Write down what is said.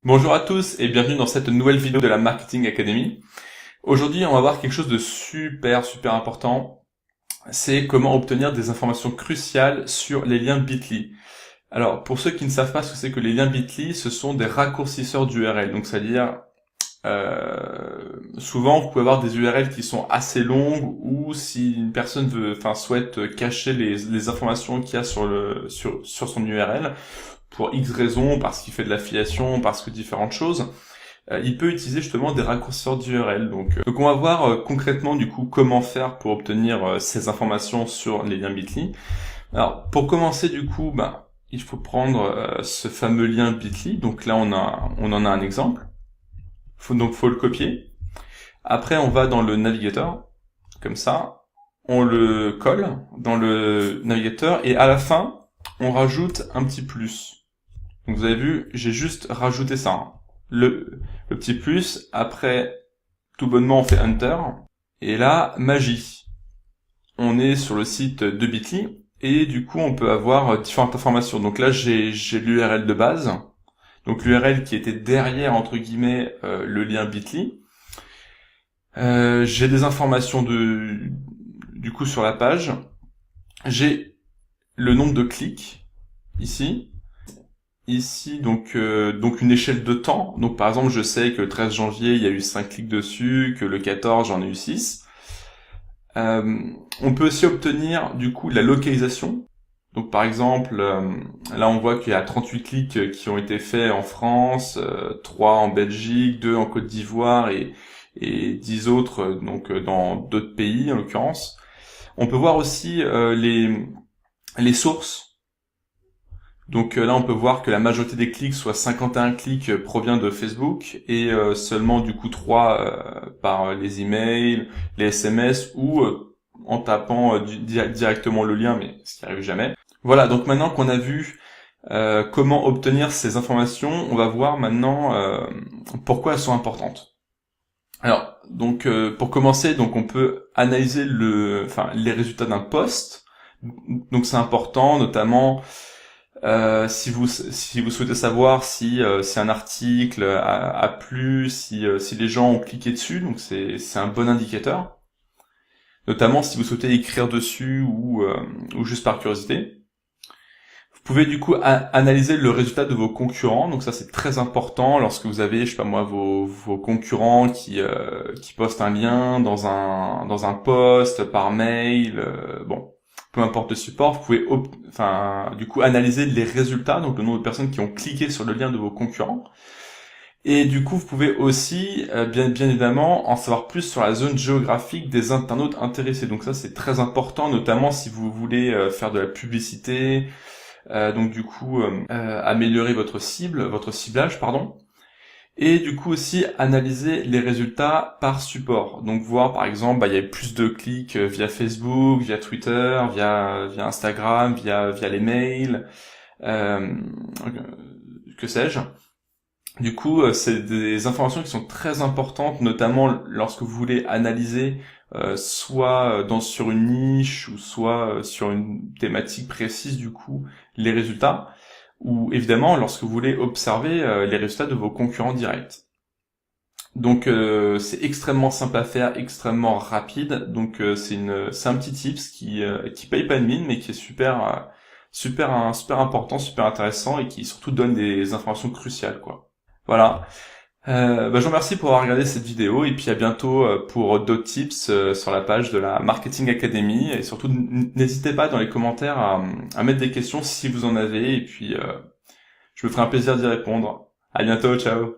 Bonjour à tous et bienvenue dans cette nouvelle vidéo de la Marketing Academy. Aujourd'hui, on va voir quelque chose de super important. C'est comment obtenir des informations cruciales sur les liens Bitly. Alors, pour ceux qui ne savent pas ce que c'est que les liens Bitly, ce sont des raccourcisseurs d'URL. Donc, c'est-à-dire, souvent, vous pouvez avoir des URL qui sont assez longues ou si une personne souhaite cacher les informations qu'il y a sur son URL, pour X raisons, parce qu'il fait de l'affiliation, parce que différentes choses, il peut utiliser justement des raccourcisseurs d'URL. Donc on va voir concrètement du coup comment faire pour obtenir ces informations sur les liens Bitly. Alors pour commencer du coup, il faut prendre ce fameux lien Bitly. Donc là on en a un exemple. Faut le copier. Après on va dans le navigateur, comme ça. On le colle dans le navigateur et à la fin on rajoute un petit plus. Donc vous avez vu, j'ai juste rajouté ça. Hein. Le petit plus, après, tout bonnement, on fait Enter. Et là, magie. On est sur le site de Bitly. Et du coup, on peut avoir différentes informations. Donc là, j'ai l'URL de base. Donc l'URL qui était derrière, entre guillemets, le lien Bitly. J'ai des informations du coup sur la page. J'ai le nombre de clics, ici. Ici, donc une échelle de temps. Donc par exemple, je sais que le 13 janvier, il y a eu 5 clics dessus, que le 14, j'en ai eu 6. On peut aussi obtenir du coup la localisation. Donc par exemple, là on voit qu'il y a 38 clics qui ont été faits en France, 3 en Belgique, 2 en Côte d'Ivoire et 10 autres dans d'autres pays en l'occurrence. On peut voir aussi les sources. Donc là, on peut voir que la majorité des clics, soit 51 clics, provient de Facebook et seulement du coup 3 par les emails, les SMS ou en tapant directement le lien, mais ce qui arrive jamais. Voilà, donc maintenant qu'on a vu comment obtenir ces informations, on va voir maintenant pourquoi elles sont importantes. Alors, donc pour commencer, donc on peut analyser les résultats d'un post. Donc c'est important, notamment si vous souhaitez savoir si un article a plu, si les gens ont cliqué dessus, donc c'est un bon indicateur. Notamment si vous souhaitez écrire dessus ou juste par curiosité. Vous pouvez du coup analyser le résultat de vos concurrents, donc ça c'est très important lorsque vous avez, je sais pas moi, vos concurrents qui postent un lien dans un post par mail, peu importe le support, vous pouvez du coup analyser les résultats, donc le nombre de personnes qui ont cliqué sur le lien de vos concurrents. Et du coup, vous pouvez aussi, bien évidemment, en savoir plus sur la zone géographique des internautes intéressés. Donc ça, c'est très important, notamment si vous voulez faire de la publicité, améliorer votre ciblage, pardon. Et du coup aussi analyser les résultats par support. Donc voir par exemple, il y a plus de clics via Facebook, via Twitter, via Instagram, via les mails, que sais-je. Du coup, c'est des informations qui sont très importantes, notamment lorsque vous voulez analyser soit sur une niche ou soit sur une thématique précise du coup les résultats. Ou évidemment lorsque vous voulez observer les résultats de vos concurrents directs. Donc c'est extrêmement simple à faire, extrêmement rapide. Donc c'est un petit tips qui paye pas de mine, mais qui est super important, super intéressant et qui surtout donne des informations cruciales quoi. Voilà. Je vous remercie pour avoir regardé cette vidéo et puis à bientôt pour d'autres tips sur la page de la Marketing Academy et surtout n'hésitez pas dans les commentaires à mettre des questions si vous en avez et puis je me ferai un plaisir d'y répondre. À bientôt, ciao.